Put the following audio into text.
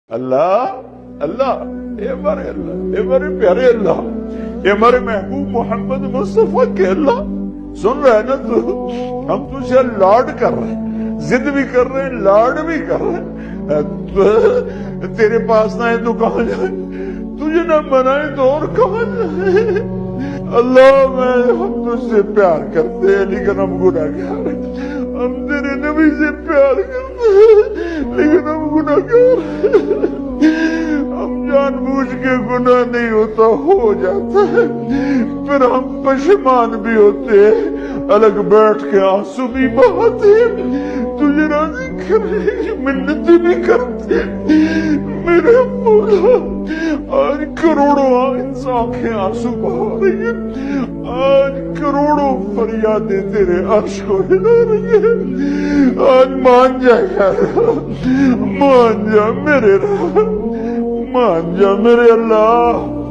اللہ اللہ، اے ہمارے اللہ، اے ہمارے پیارے اللہ، اے ہمارے محبوب محمد مصطفیٰ کے اللہ، سن رہے ہیں نا تو؟ ہم تجھے لاڈ کر رہے ہیں، ضد بھی کر رہے ہیں، لاڈ بھی کر رہے ہیں۔ تیرے پاس نہ ہے تو کہاں جائیں، تجھے نہ منائے تو اور کہاں جائیں۔ اللہ ہم تجھ سے پیار کرتے ہیں لیکن ہم گناہگار ہیں، ہم تیرے نبی سے پیار کرتے ہیں لیکن ہم گناہگار ہیں، ہم جان بوجھ کے گناہ نہیں ہوتا ہو جاتا ہے، پھر ہم پشیمان بھی ہوتے ہیں، الگ بیٹھ کے آنسو بھی بہاتے ہیں، تجھے راضی کرنے کی منتیں بھی کرتے ہیں۔ میرے مولا آج کروڑوں انسان کے آنسو بہا رہی ہیں، آج کروڑوں فریادیں تیرے عرش کو ہلا رہی ہیں، آج مان جا یار، مان جا میرے رب، مان جا میرے اللہ۔